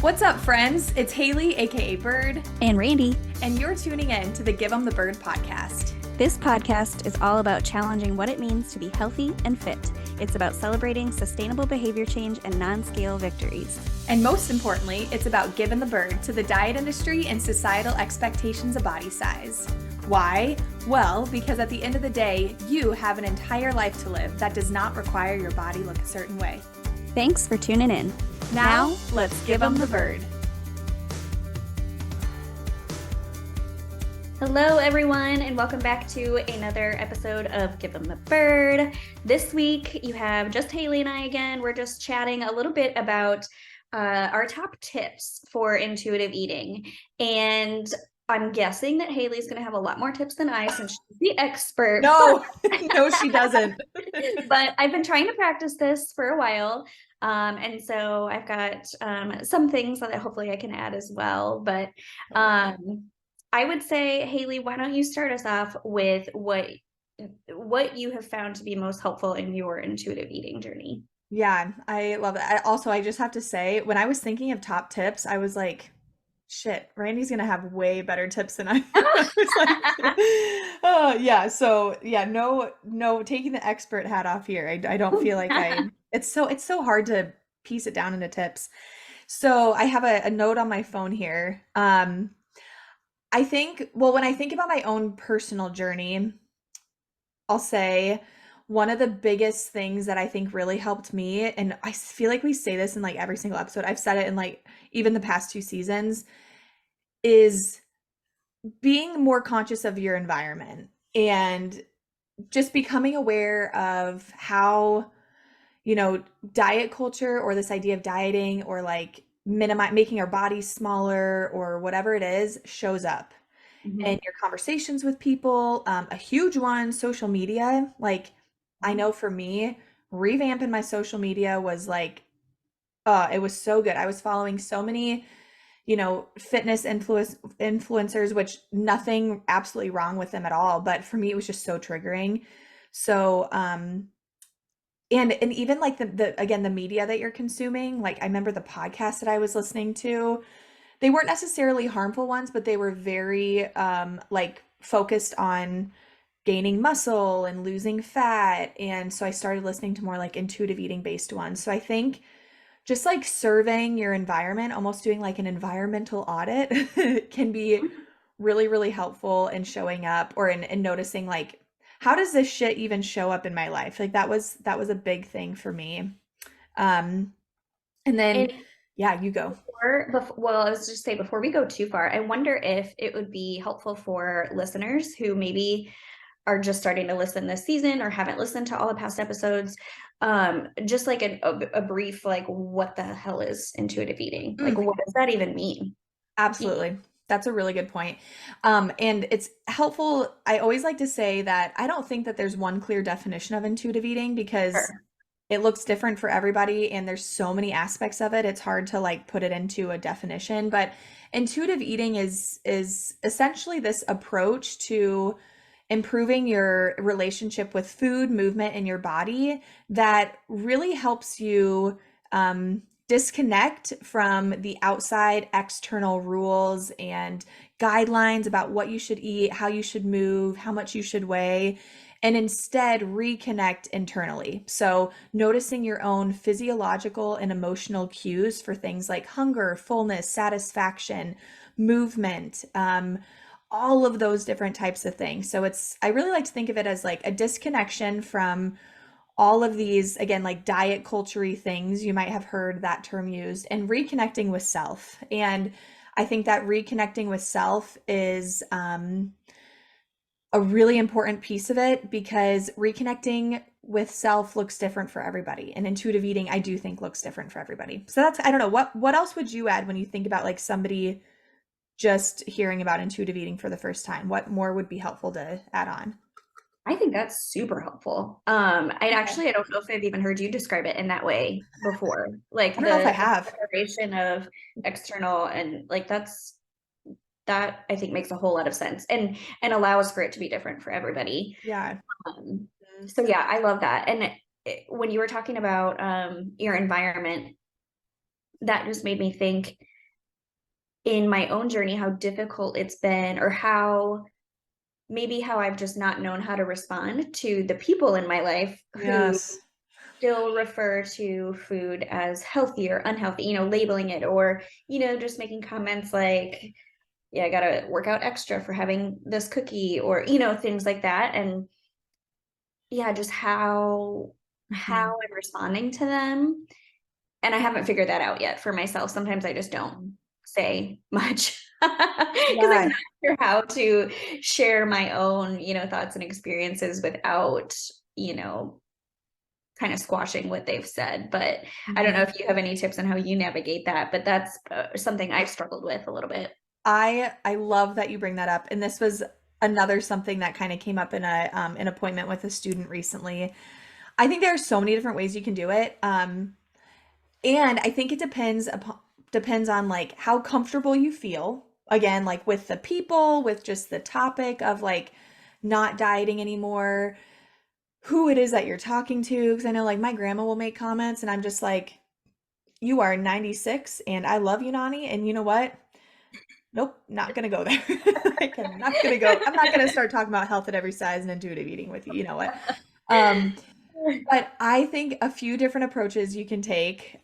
What's up, friends? It's Haley, aka Bird, and Randi, and you're tuning in to the Give 'em the Bird podcast. This podcast is all about challenging what it means to be healthy and fit. It's about celebrating sustainable behavior change and non-scale victories. And most importantly, it's about giving the bird to the diet industry and societal expectations of body size. Why? Well, because at the end of the day, you have an entire life to live that does not require your body look a certain way. Thanks for tuning in. Now, let's give 'em the bird. Hello, everyone, and welcome back to another episode of Give 'em the Bird. This week, you have just Haley and I again. We're just chatting a little bit about our top tips for intuitive eating. And I'm guessing that Haley's going to have a lot more tips than I since she's the expert. No, she doesn't. But I've been trying to practice this for a while. And so I've got some things that hopefully I can add as well. But I would say, Haley, why don't you start us off with what you have found to be most helpful in your intuitive eating journey? Yeah, I love it. I just have to say, when I was thinking of top tips, I was like, shit, Randy's gonna have way better tips than I was like, oh yeah. So yeah, no, taking the expert hat off here. I don't feel like it's so hard to piece it down into tips. So I have a note on my phone here. I think, well, when I think about my own personal journey, I'll say one of the biggest things that I think really helped me, and I feel like we say this in like every single episode, I've said it in like even the past 2 seasons, is being more conscious of your environment and just becoming aware of how, diet culture or this idea of dieting or like making our bodies smaller or whatever it is shows up in your conversations with people. A huge one, social media. Like, I know for me, revamping my social media was like, it was so good. I was following so many, fitness influencers, which nothing absolutely wrong with them at all. But for me, it was just so triggering. So, and even like the media that you're consuming, like I remember the podcast that I was listening to, they weren't necessarily harmful ones, but they were very like focused on gaining muscle and losing fat. And so I started listening to more like intuitive eating based ones. So I think just like surveying your environment, almost doing like an environmental audit can be really, really helpful in showing up or in noticing like, how does this shit even show up in my life? Like that was a big thing for me. And then, yeah, you go. Well, I was just say before we go too far, I wonder if it would be helpful for listeners who maybe are just starting to listen this season or haven't listened to all the past episodes, just like a brief, like, what the hell is intuitive eating? Like, what does that even mean? Absolutely. That's a really good point. And it's helpful. I always like to say that I don't think that there's one clear definition of intuitive eating because it looks different for everybody and there's so many aspects of it. It's hard to like put it into a definition, but intuitive eating is essentially this approach to improving your relationship with food, movement, in your body that really helps you disconnect from the outside external rules and guidelines about what you should eat, how you should move, how much you should weigh, and instead reconnect internally. So noticing your own physiological and emotional cues for things like hunger, fullness, satisfaction, movement, all of those different types of things. So I really like to think of it as like a disconnection from all of these, again, like diet culture-y things. You might have heard that term used, and reconnecting with self. And I think that reconnecting with self is a really important piece of it because reconnecting with self looks different for everybody. And intuitive eating, I do think, looks different for everybody. So I don't know, what else would you add when you think about like somebody just hearing about intuitive eating for the first time? What more would be helpful to add on? I think that's super helpful. I don't know if I've even heard you describe it in that way before. Like I don't know if I have. separation of external and like that I think makes a whole lot of sense and allows for it to be different for everybody. Yeah. So yeah, I love that. And when you were talking about your environment, that just made me think in my own journey, how difficult it's been, or how maybe how I've just not known how to respond to the people in my life who Yes. still refer to food as healthy or unhealthy, labeling it, or, just making comments like, yeah, I gotta work out extra for having this cookie, or, things like that. And yeah, just how Mhm. I'm responding to them. And I haven't figured that out yet for myself. Sometimes I just don't say much because I'm Yeah. not sure how to share my own, thoughts and experiences without, you know, kind of squashing what they've said. But I don't know Mhm. if you have any tips on how you navigate that, but that's something I've struggled with a little bit. I love that you bring that up, and this was another something that kind of came up in a an appointment with a student recently. I think there are so many different ways you can do it, and I think it depends on like how comfortable you feel. Again, like with the people, with just the topic of like not dieting anymore, who it is that you're talking to. Because I know like my grandma will make comments, and I'm just like, you are 96, and I love you, Nani, and you know what? Nope, not gonna go there. Like, I'm not gonna go. I'm not gonna start talking about health at every size and intuitive eating with you. You know what? Um, but I think a few different approaches you can take.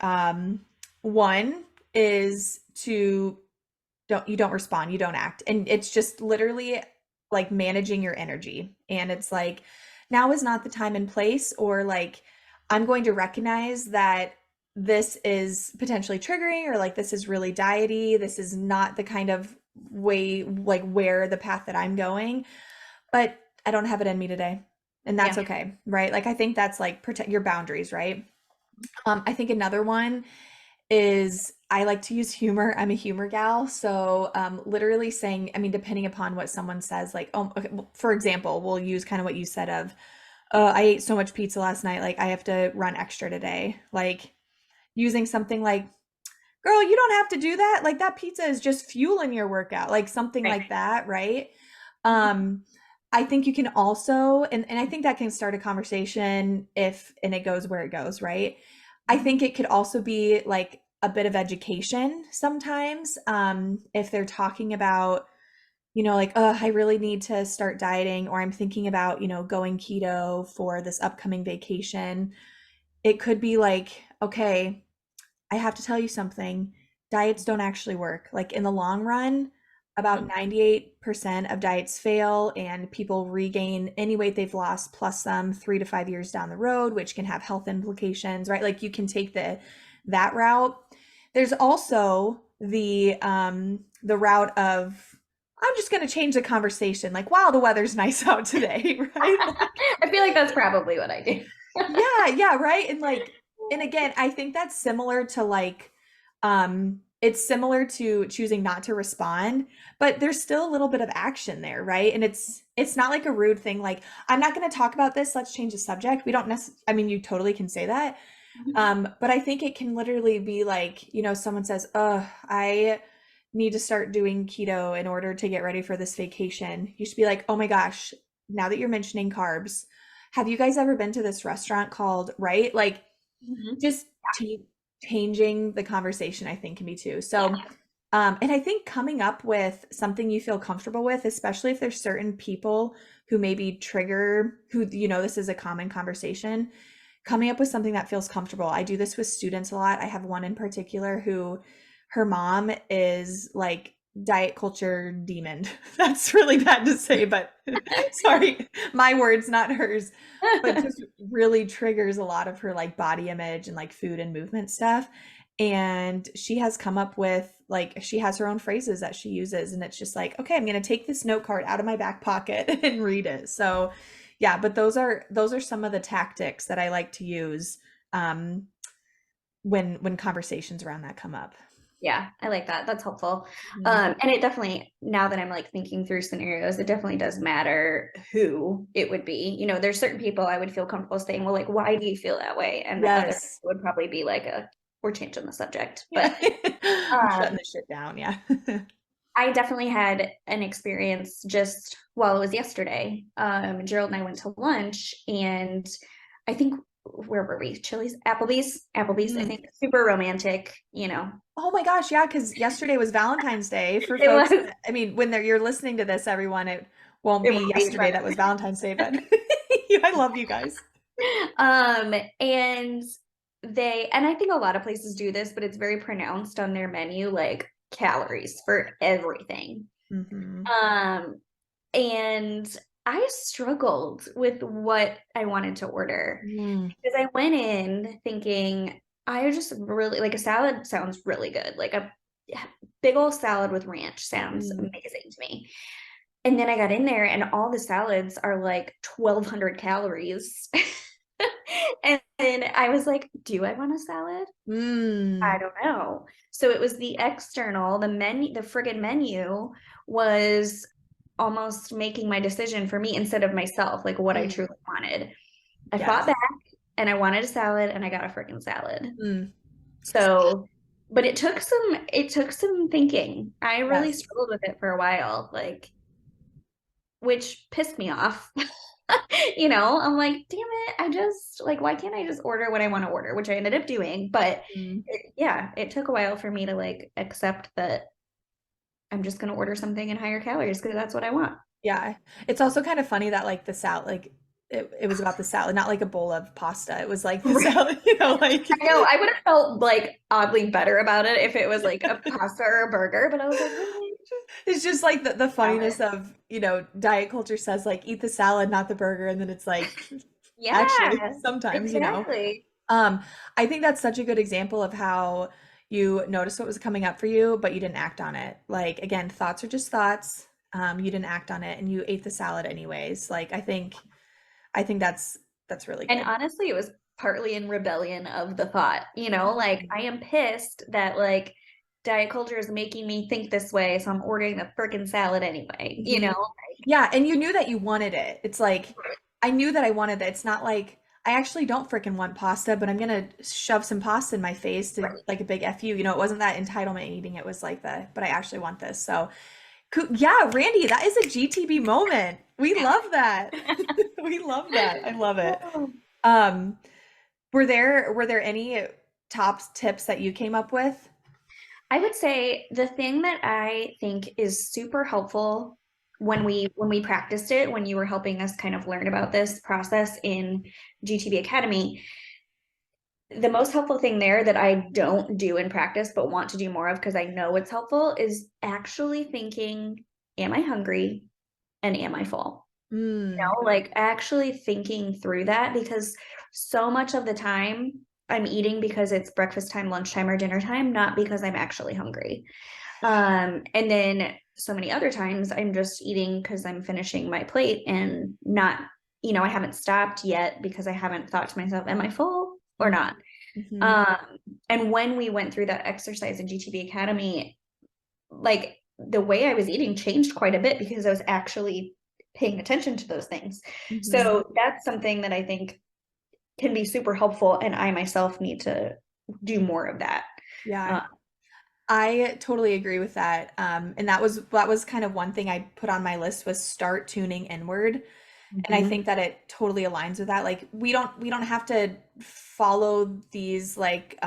One is to you don't respond, you don't act. And it's just literally like managing your energy. And it's like now is not the time and place, or like I'm going to recognize that this is potentially triggering, or like this is really diety. This is not the kind of way like where the path that I'm going, but I don't have it in me today. And that's Yeah. okay, right? Like I think that's like protect your boundaries, right? I think another one is I like to use humor. I'm a humor gal. So, literally saying, I mean, depending upon what someone says, like, oh, okay, well, for example, we'll use kind of what you said of, I ate so much pizza last night. Like, I have to run extra today. Like, using something like, girl, you don't have to do that. Like, that pizza is just fueling your workout, like something Right. like that, right? Mhm. Um, I think you can also, and I think that can start a conversation if, and it goes where it goes, right? I think it could also be like a bit of education sometimes. If they're talking about, like, I really need to start dieting, or I'm thinking about, going keto for this upcoming vacation. It could be like, okay, I have to tell you something. Diets don't actually work. Like in the long run, about Mhm. 98% of diets fail, and people regain any weight they've lost plus some 3 to 5 years down the road, which can have health implications, right? Like you can take that route. There's also the route of I'm just going to change the conversation. Like, wow, the weather's nice out today, right? Like, I feel like that's probably what I do. yeah, yeah, right? And like, and again, I think that's similar to like, it's similar to choosing not to respond, but there's still a little bit of action there, right? And it's not like a rude thing, like, I'm not going to talk about this, let's change the subject. We don't necessarily, I mean, you totally can say that. But I think it can literally be like, someone says, I need to start doing keto in order to get ready for this vacation. You should be like, oh my gosh, now that you're mentioning carbs, have you guys ever been to this restaurant called, right? Like Mhm. just changing the conversation, I think can be too. Yeah. So, and I think coming up with something you feel comfortable with, especially if there's certain people who maybe trigger, who, this is a common conversation, coming up with something that feels comfortable. I do this with students a lot. I have one in particular who her mom is like diet culture demon. That's really bad to say, but sorry, my words, not hers. But just really triggers a lot of her like body image and like food and movement stuff. And she has come up with like she has her own phrases that she uses, and it's just like, okay, I'm going to take this note card out of my back pocket and read it. So yeah, but those are some of the tactics that I like to use um, when conversations around that come up. Yeah, I like that. That's helpful. Mhm. And it definitely, now that I'm like thinking through scenarios, it definitely does matter who it would be. There's certain people I would feel comfortable saying, well, like, why do you feel that way? And the other Yes. would probably be like we're changing the subject. Yeah. But I'm shutting um, this shit down. Yeah. I definitely had an experience just, well, it was yesterday. Gerald and I went to lunch, and I think where were we? Chili's, Applebee's, I Mm. think. Super romantic, you know. Oh my gosh, yeah, because yesterday was Valentine's Day for It folks. was. I mean, when you're listening to this, everyone, it won't It be won't be yesterday fun. that was Valentine's Day, but I love you guys. And and I think a lot of places do this, but it's very pronounced on their menu, like calories for everything. Hmm. Um, and I struggled with what I wanted to order Mm. because I went in thinking I just really like a salad sounds really good. Like a big old salad with ranch sounds Mm. amazing to me. And then I got in there and all the salads are like 1,200 calories. And then I was like, do I want a salad? I Mm. don't know. So it was the external, the menu, the friggin' menu was almost making my decision for me instead of myself, like what I Mm. truly wanted. I fought Yes. back and I wanted a salad and I got a friggin' salad. Mm. So, but it took some thinking. I really Yes. struggled with it for a while, like, which pissed me off. I'm like, damn it, I just like, why can't I just order what I want to order, which I ended up doing. But Mm. yeah, it took a while for me to like accept that I'm just going to order something in higher calories because that's what I want. Yeah. It's also kind of funny that like the salad, like it was about the salad, not like a bowl of pasta. It was like the Right. salad, like I know I would have felt like oddly better about it if it was like a pasta or a burger, but I was like, really? it's just like the funniness Salad. of, diet culture says like eat the salad, not the burger. And then it's like actually Yeah, sometimes, exactly. Um, I think that's such a good example of how you noticed what was coming up for you, but you didn't act on it. Like again, thoughts are just thoughts. You didn't act on it and you ate the salad anyways. Like I think that's really And good. honestly, it was partly in rebellion of the thought, like Mhm. I am pissed that like diet culture is making me think this way, so I'm ordering the freaking salad anyway. Mhm. Yeah, and you knew that you wanted it. It's like I knew that I wanted it. It's not like I actually don't freaking want pasta, but I'm gonna shove some pasta in my face to Right. like a big F you. It wasn't that entitlement eating. It was like but I actually want this. So yeah, Randy, that is a GTB moment. We love that. We love that. I love it. Um, were there any top tips that you came up with? I would say the thing that I think is super helpful when we practiced it, when you were helping us kind of learn about this process in GTB Academy, the most helpful thing there that I don't do in practice but want to do more of because I know it's helpful is actually thinking, am I hungry and am I full? Mm, Like actually thinking through that because so much of the time I'm eating because it's breakfast time, lunchtime, or dinner time, not because I'm actually hungry. And then so many other times I'm just eating because I'm finishing my plate and not, I haven't stopped yet because I haven't thought to myself, am I full or mm, not? mhm, Um, and when we went through that exercise in GTB Academy, like the way I was eating changed quite a bit because I was actually paying attention to those things. mhm. So that's something that I think can be super helpful. And I myself need to do more of that. Yeah. Uh, I totally agree with that. And that was kind of one thing I put on my list was start tuning inward. And I mhm. think that it totally aligns with that. Like we don't have to follow these like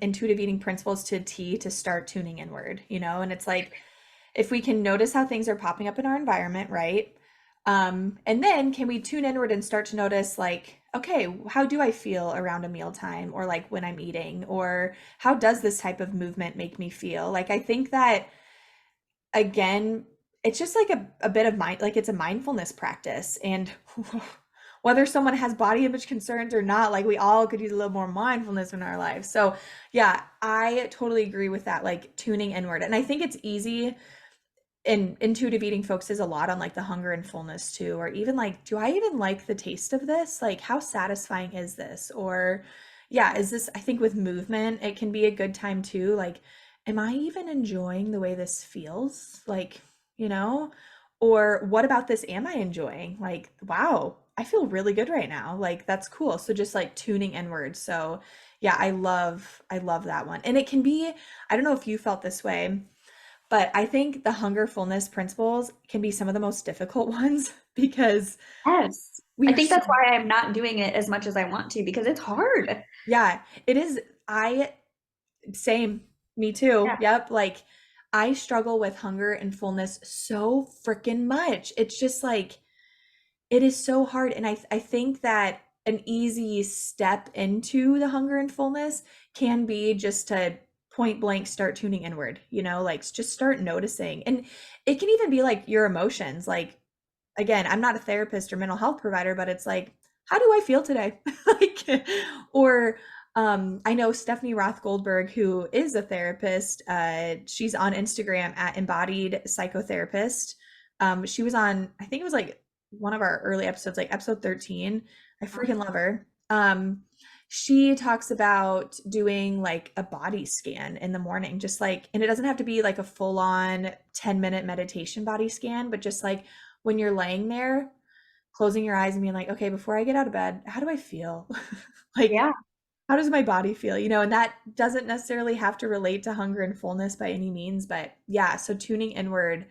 intuitive eating principles to a T to start tuning inward. And it's like if we can notice how things are popping up in our environment, right? And then can we tune inward and start to notice like, okay, how do I feel around a mealtime or like when I'm eating or how does this type of movement make me feel? Like I think that again, it's just like a bit of mind, like it's a mindfulness practice. And whether someone has body image concerns or not, like we all could use a little more mindfulness in our lives. So yeah, I totally agree with that, like tuning inward. And I think it's easy and intuitive eating focuses a lot on like the hunger and fullness too, or even like, do I even like the taste of this? Like, how satisfying is this? Or, yeah, is this, I think with movement, it can be a good time too. Like, am I even enjoying the way this feels? Like, you know, or what about this am I enjoying? Like, wow, I feel really good right now. Like, that's cool. So just like tuning inward. So, yeah, I love that one. And it can be, I don't know if you felt this way, but I think the hunger fullness principles can be some of the most difficult ones because Yes. I We are think so, that's why I'm not doing it as much as I want to because it's hard. yeah, it is. Same. Me too. Yeah. Yep. Like I struggle with hunger and fullness so freaking much. It's just like it is so hard. And I think that an easy step into the hunger and fullness can be just to point blank start tuning inward, like just start noticing. And it can even be like your emotions. Like again, I'm not a therapist or mental health provider, but it's like, how do I feel today? Like, or I know Stephanie Roth Goldberg, who is a therapist. She's on Instagram at Embodied Psychotherapist. She was on, I think it was like one of our early episodes, like episode 13. I freaking love her. She talks about doing like a body scan in the morning, just like, and it doesn't have to be like a full on 10-minute meditation body scan, but just like when you're laying there, closing your eyes and being like, okay, before I get out of bed, how do I feel? Like, Yeah. how does my body feel? And that doesn't necessarily have to relate to hunger and fullness by any means, but yeah, so tuning inward.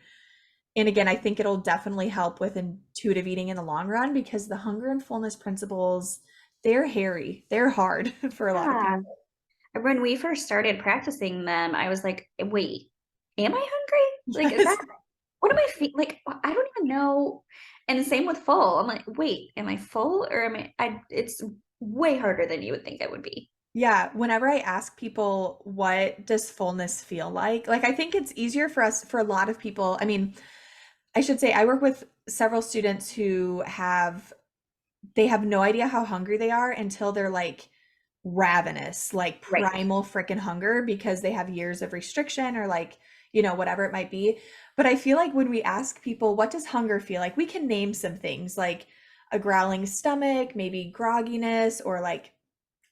And again, I think it'll definitely help with intuitive eating in the long run because the hunger and fullness principles, they're hairy, they're hard for a lot of Yeah. people. When we first started practicing them, I was like, wait, am I hungry? Like, is that Yes. what am I feeling? Like, I don't even know. And same with full. I'm like, wait, am I full or it's way harder than you would think it would be. Yeah, whenever I ask people what does fullness feel like I think it's easier for us for a lot of people. I mean, I should say I work with several students who they have no idea how hungry they are until they're like ravenous, like Right. primal freaking hunger because they have years of restriction or like, whatever it might be. But I feel like when we ask people, what does hunger feel like? We can name some things like a growling stomach, maybe grogginess, or like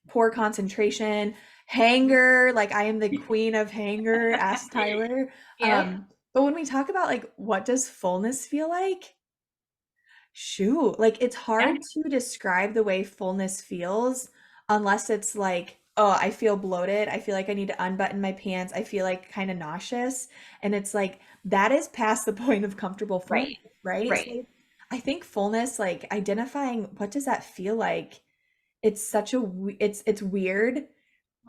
poor concentration, hanger, like I am the queen of hanger, ask Tyler. Yep. But when we talk about like what does fullness feel like, shoot, like it's Yeah. hard to describe the way fullness feels unless it's like, oh, I feel bloated. I feel like I need to unbutton my pants. I feel like kind of nauseous. And it's like that is past the point of comfortable Right. fullness, right? So Right. like, I think fullness, like identifying what does that feel like? It's such a it's weird,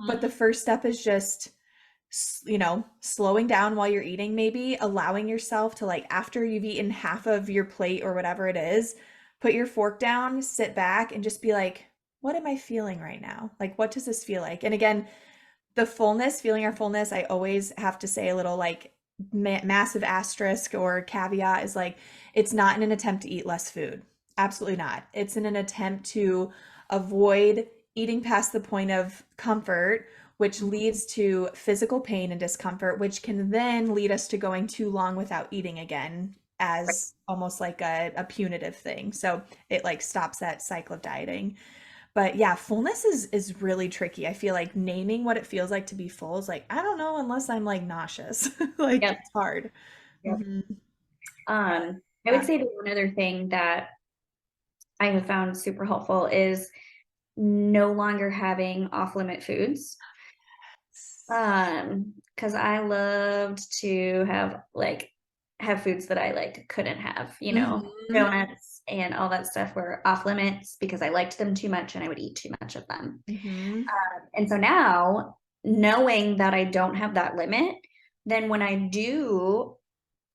but the Mhm. first step is just slowing down while you're eating, maybe allowing yourself to like after you've eaten half of your plate or whatever it is, put your fork down, sit back and just be like, what am I feeling right now? Like what does this feel like? And again, the fullness, feeling our fullness, I always have to say a little like massive asterisk or caveat is like, it's not in an attempt to eat less food. Absolutely not. It's in an attempt to avoid eating past the point of comfort, which leads to physical pain and discomfort, which can then lead us to going too long without eating again as almost like a punitive thing. So it like stops that cycle of dieting. But yeah, fullness is really tricky. I feel like naming what it feels like to be full is like, I don't know unless I'm like nauseous. Like Yep. it's hard. Yep. Hmm. I would Yeah. say that one other thing that I have found super helpful is no longer having off limit foods. Because I loved to have foods that I like couldn't have, Hmm. donuts and all that stuff were off limits because I liked them too much and I would eat too much of them. Hmm. And so now, knowing that I don't have that limit, then when I do,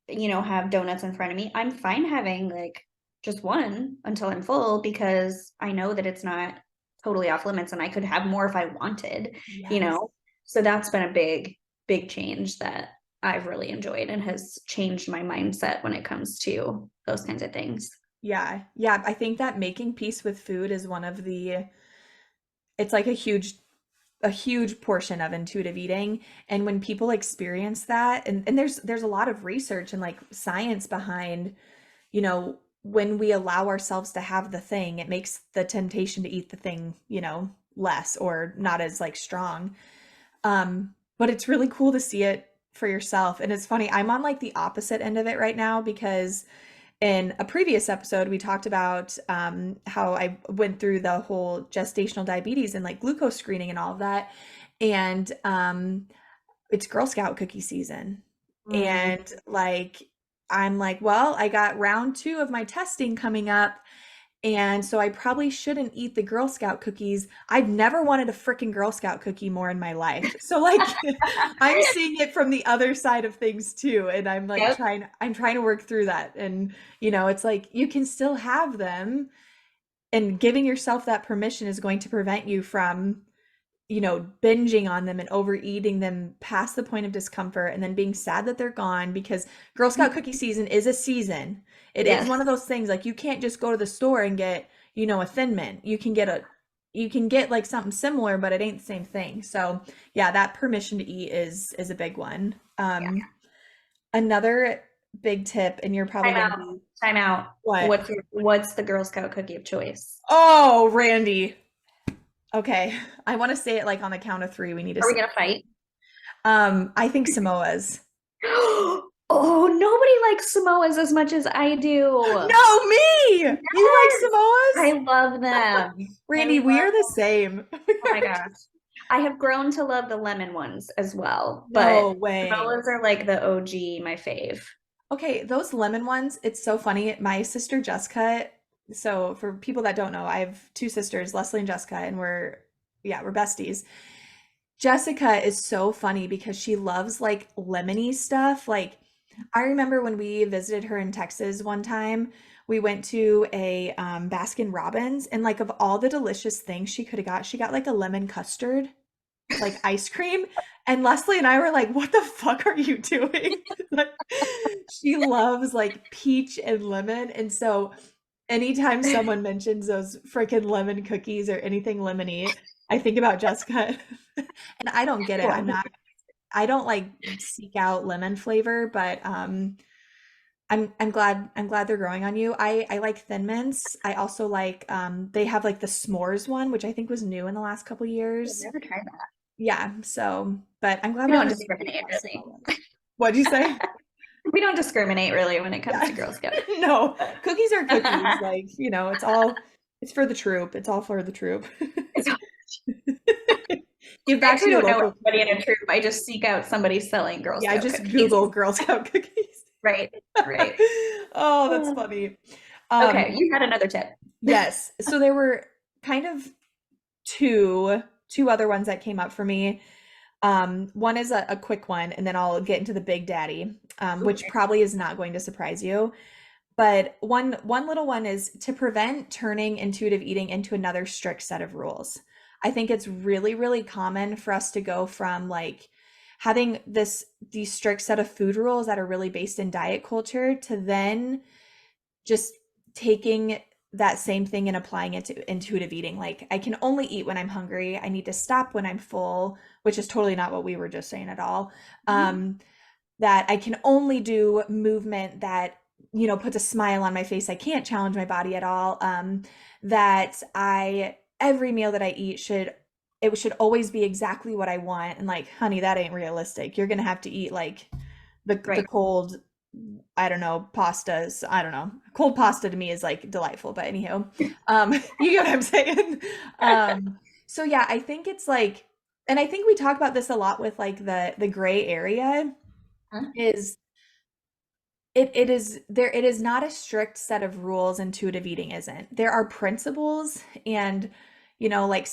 have donuts in front of me, I'm fine having like just one until I'm full because I know that it's not totally off limits and I could have more if I wanted, you Yes. know? So that's been a big, big change that I've really enjoyed and has changed my mindset when it comes to those kinds of things. Yeah. Yeah. I think that making peace with food is one of it's like a huge portion of intuitive eating. And when people experience that, and there's a lot of research and like science behind, when we allow ourselves to have the thing, it makes the temptation to eat the thing, less or not as like strong. But it's really cool to see it for yourself. And it's funny, I'm on like the opposite end of it right now because in a previous episode, we talked about how I went through the whole gestational diabetes and like glucose screening and all of that. And it's Girl Scout cookie season. Mm, And like, I'm like, well, I got round 2 of my testing coming up. And so I probably shouldn't eat the Girl Scout cookies. I've never wanted a freaking Girl Scout cookie more in my life. So like I'm seeing it from the other side of things too. And I'm like Yep. I'm trying to work through that. And it's like you can still have them, and giving yourself that permission is going to prevent you from binging on them and overeating them past the point of discomfort and then being sad that they're gone, because Girl Scout cookie season is a season. It is one Yes. of those things, like you can't just go to the store and get, a Thin Mint. You can get like something similar, but it ain't the same thing. So yeah, that permission to eat is a big one. Yeah. Another big tip, and you're probably Time gonna out. be Time out. what? What's the Girl Scout cookie of choice? Oh, Randy. Okay. I want to say it like on the count of three. We need to Are we say, gonna fight? I think Samoa's. Oh, nobody likes Samoas as much as I do. No, me! You like Yes, I Samoas? love them. I Randy, we love are the same. Oh my gosh. I have grown to love the lemon ones as well, No but way. Samoas are like the OG, my fave. Okay, those lemon ones, it's so funny. My sister Jessica, so for people that don't know, I have two sisters, Leslie and Jessica, and we're besties. Jessica is so funny because she loves like lemony stuff. Like I remember when we visited her in Texas one time, we went to a Baskin Robbins, and like of all the delicious things she could have got, she got like a lemon custard, like ice cream. And Leslie and I were like, what the fuck are you doing? Like, she loves like peach and lemon. And so anytime someone mentions those freaking lemon cookies or anything lemony, I think about Jessica. And I don't get it. I don't like seek out lemon flavor, but I'm glad they're growing on you. I like Thin Mints. I also like they have like the s'mores one, which I think was new in the last couple I've years. never tried that. Yeah, so but I'm glad We we don't don't agree discriminate on really. Samoa. What'd you say? We don't discriminate really when it comes Yeah. to Girl Scouts. No, cookies are cookies. Like, it's for the troop. It's all for the troop. Give I back to actually your don't know local. anybody in a troop. I just seek out somebody selling Girl Yeah, Scout just cookies. Google Girl Scout cookies. Right, right. Oh, that's Uh, funny. Okay, Um, you had another tip. yes. So there were kind of two other ones that came up for me. One is a quick one, and then I'll get into the big daddy, which Okay. probably is not going to surprise you. But one little one is to prevent turning intuitive eating into another strict set of rules. I think it's really, really common for us to go from like having these strict set of food rules that are really based in diet culture to then just taking that same thing and applying it to intuitive eating. Like I can only eat when I'm hungry. I need to stop when I'm full, which is totally not what we were just saying at all. Mhm. That I can only do movement that puts a smile on my face. I can't challenge my body at all. That I every meal that I eat should always be exactly what I want. And like, honey, that ain't realistic. You're gonna have to eat like the Right. cold, I don't know, pastas. I don't know. Cold pasta to me is like delightful, but anywho, you get what I'm saying. So yeah, I think it's like, and I think we talk about this a lot with like the gray area Huh? is it is not a strict set of rules. Intuitive eating isn't. There are principles and like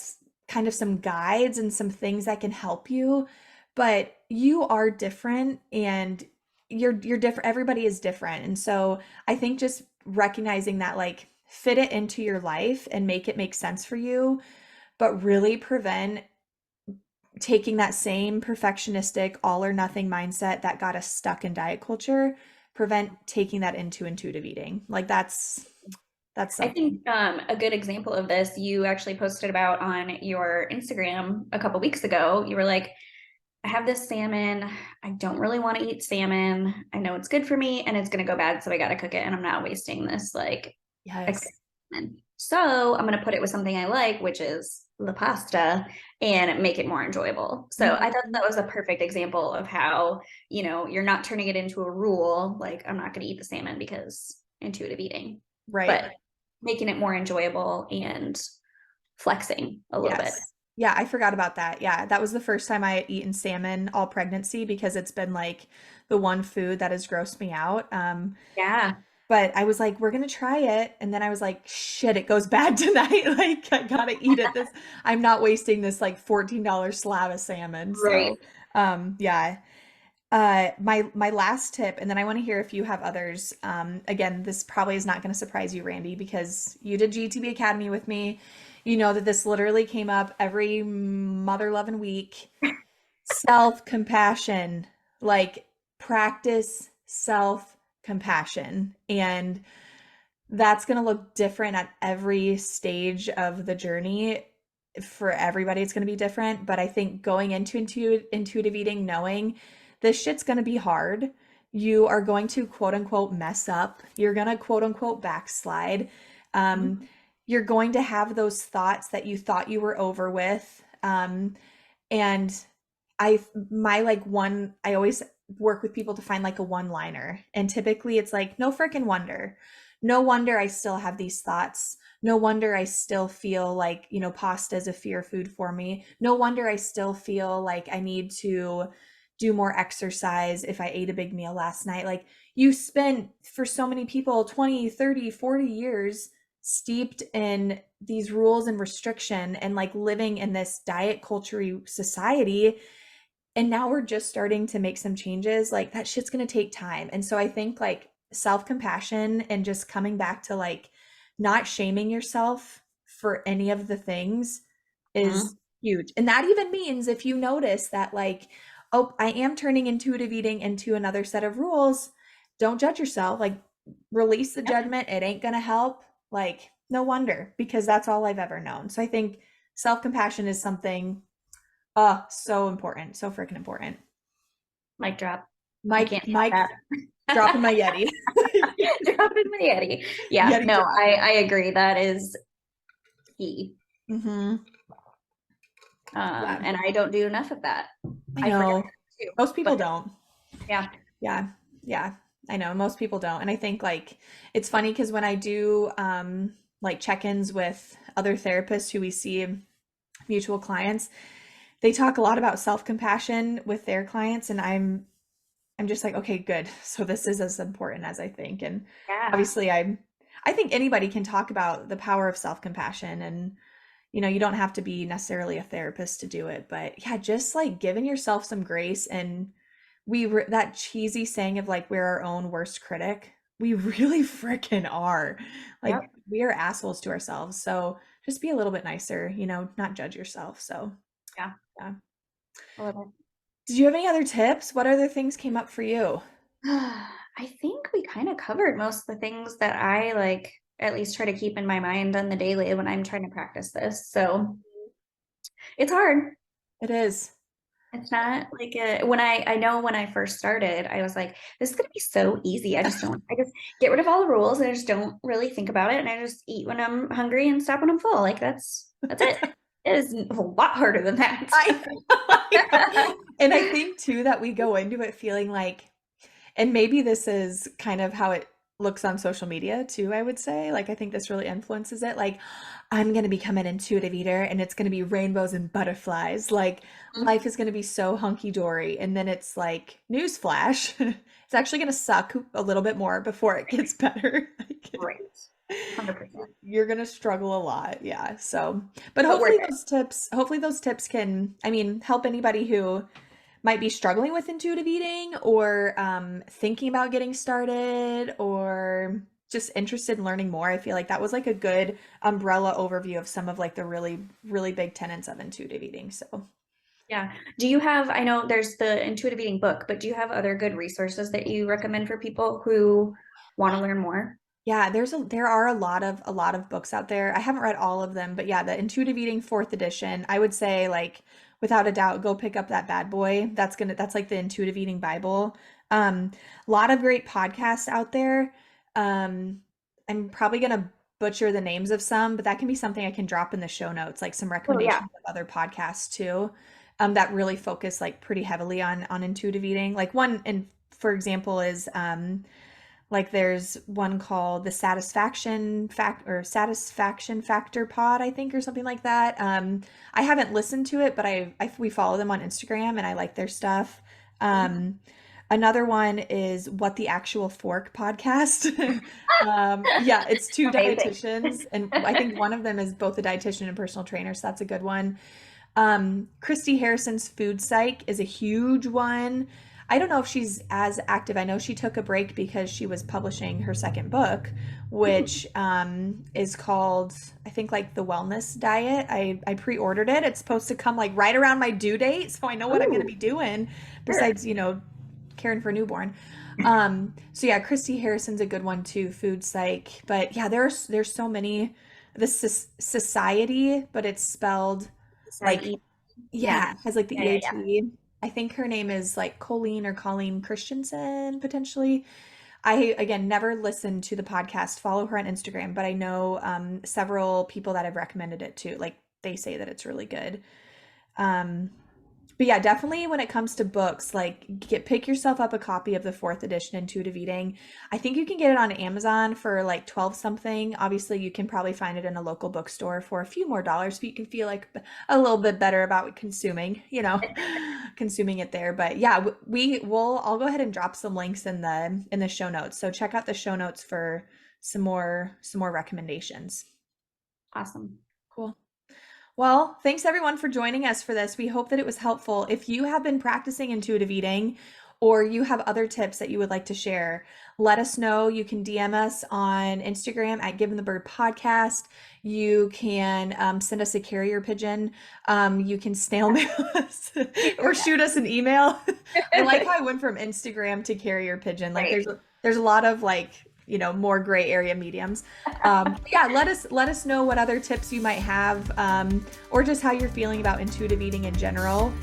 kind of some guides and some things that can help you, but you are different, and you're different. Everybody is different. And so I think just recognizing that, like, fit it into your life and make it make sense for you, but really prevent taking that same perfectionistic all or nothing mindset that got us stuck in diet culture, prevent taking that into intuitive eating. Like that's I think something. a good example of this you actually posted about on your Instagram a couple weeks ago. You were like, I have this salmon. I don't really want to eat salmon. I know it's good for me and it's going to go bad, so I got to cook it and I'm not wasting this like extra Yes. salmon. So I'm going to put it with something I like, which is the pasta, and make it more enjoyable. So I thought Mhm. that was a perfect example of how, you're not turning it into a rule, like I'm not going to eat the salmon because intuitive eating, Right. but making it more enjoyable and flexing a little bit. Yes. Yeah, I forgot about that. Yeah, that was the first time I had eaten salmon all pregnancy because it's been like the one food that has grossed me out. Yeah. but I was like, we're gonna try it. And then I was like, shit, it goes bad tonight. Like, I gotta eat it. I'm not wasting this like $14 slab of salmon. Right. So, yeah. My last tip, and then I want to hear if you have others. Again, this probably is not going to surprise you, Randy, because you did GTB Academy with me. You know that this literally came up every mother loving week. Self-compassion, like practice self-compassion. And that's going to look different at every stage of the journey. For everybody, it's going to be different. But I think going into intuitive eating, knowing this shit's going to be hard, you are going to quote unquote mess up. You're going to quote unquote backslide. Um, Mhm. you're going to have those thoughts that you thought you were over with. And my like one, I always work with people to find like a one liner. And typically it's like, no freaking wonder. No wonder I still have these thoughts. No wonder I still feel like, pasta is a fear food for me. No wonder I still feel like I need to do more exercise if I ate a big meal last night. Like you spent for so many people 20, 30, 40 years steeped in these rules and restriction and like living in this diet culture society, and now we're just starting to make some changes. Like that shit's going to take time. And so I think like self-compassion and just coming back to like not shaming yourself for any of the things is Mhm. huge. And that even means if you notice that like, oh, I am turning intuitive eating into another set of rules, don't judge yourself. Like release the Yep. judgment. It ain't going to help. Like no wonder, because that's all I've ever known. So I think self-compassion is something so important. So freaking important. Mic drop. You can't Mike have that. dropping my Yeti. Dropping my Yeti. Yeah, Yeti no, drop. I agree. That is key. Mm-hmm. Yeah, And I don't do enough of that. I I forget know. too. Most people But don't. yeah. Yeah. Yeah. I know. Most people don't. And I think like it's funny because when I do like check-ins with other therapists who we see, mutual clients, they talk a lot about self-compassion with their clients, and I'm just like, okay, good. So this is as important as I think. And Yeah. obviously I think anybody can talk about the power of self-compassion, and you don't have to be necessarily a therapist to do it, but yeah, just like giving yourself some grace. And that cheesy saying of like we're our own worst critic. We really freaking are. Like Yep. we are assholes to ourselves. So just be a little bit nicer, not judge yourself. So Yeah. yeah. I love it. Did you have any other tips? What other things came up for you? I think we kind of covered most of the things that I like at least try to keep in my mind on the daily when I'm trying to practice this. So it's hard. It is. It's not like when I know when I first started, I was like, this is gonna be so easy. I just get rid of all the rules and I just don't really think about it. And I just eat when I'm hungry and stop when I'm full. Like that's it. It is a lot harder than that. I know. And I think too that we go into it feeling like, and maybe this is kind of how it looks on social media too, I would say. Like, I think this really influences it. Like, I'm going to become an intuitive eater and it's going to be rainbows and butterflies. Like, life is going to be so hunky dory. And then it's like, newsflash, it's actually going to suck a little bit more before it gets better. Right. 100%. You're going to struggle a lot. Yeah. So, but But worth hopefully those tips can, I mean, help anybody who might be struggling with intuitive eating, or thinking about getting started, or just interested in learning more. I feel like that was like a good umbrella overview of some of like the really, really big tenets of intuitive eating. So Yeah. Do you have, I know there's the intuitive eating book, but do you have other good resources that you recommend for people who want to learn more? yeah, there are a lot of books out there. I haven't read all of them, but yeah, the Intuitive Eating fourth edition, I would say like without a doubt, go pick up that bad boy. That's like the Intuitive Eating Bible. A lot of great podcasts out there. Um, I'm probably gonna butcher the names of some, but that can be something I can drop in the show notes, like some Oh yeah. recommendations of other podcasts too, that really focus like pretty heavily on intuitive eating. Like one, and for example, is like there's one called the Satisfaction Factor Pod, I think, or something like that. I haven't listened to it, but we follow them on Instagram and I like their stuff. Um, Another one is What the Actual Fork podcast. Yeah, it's two Amazing. dietitians, and I think one of them is both a dietitian and personal trainer, so that's a good one. Christy Harrison's Food Psych is a huge one. I don't know if she's as active. I know she took a break because she was publishing her second book, which is called, I think, like The Wellness Diet. I pre-ordered it. It's supposed to come like right around my due date, so I know what I'm going to Ooh, be doing sure. besides, caring for a newborn. So yeah, Christy Harrison's a good one too, Food Psych. But yeah, there's so many. The SociEATy, but it's spelled like, SociEATy. Yeah. yeah, has like the Yeah, yeah, yeah. EAT. I think her name is like Colleen Christensen, potentially. I, again, never listened to the podcast, follow her on Instagram, but I know several people that have recommended it too. Like, they say that it's really good. Um, but yeah, definitely when it comes to books, like pick yourself up a copy of the fourth edition Intuitive Eating. I think you can get it on Amazon for like 12 something. Obviously, you can probably find it in a local bookstore for a few more dollars, so you can feel like a little bit better about consuming, consuming it there. But yeah, I'll go ahead and drop some links in the show notes. So check out the show notes for some more recommendations. Awesome. Cool. Well, thanks everyone for joining us for this. We hope that it was helpful. If you have been practicing intuitive eating or you have other tips that you would like to share, let us know. You can DM us on Instagram at Give 'em the Bird Podcast. You can send us a carrier pigeon. You can snail mail us or shoot us an email. I like how I went from Instagram to carrier pigeon. Like Right. there's a lot of like, more gray area mediums. Yeah, let us know what other tips you might have, or just how you're feeling about intuitive eating in general.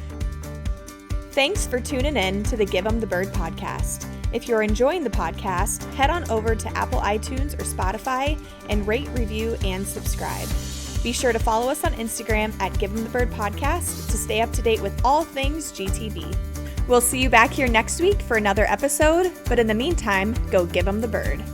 Thanks for tuning in to the Give 'em the Bird podcast. If you're enjoying the podcast, head on over to Apple iTunes or Spotify and rate, review, and subscribe. Be sure to follow us on Instagram at Give 'em the Bird podcast to stay up to date with all things GTB. We'll see you back here next week for another episode, but in the meantime, go give 'em the bird.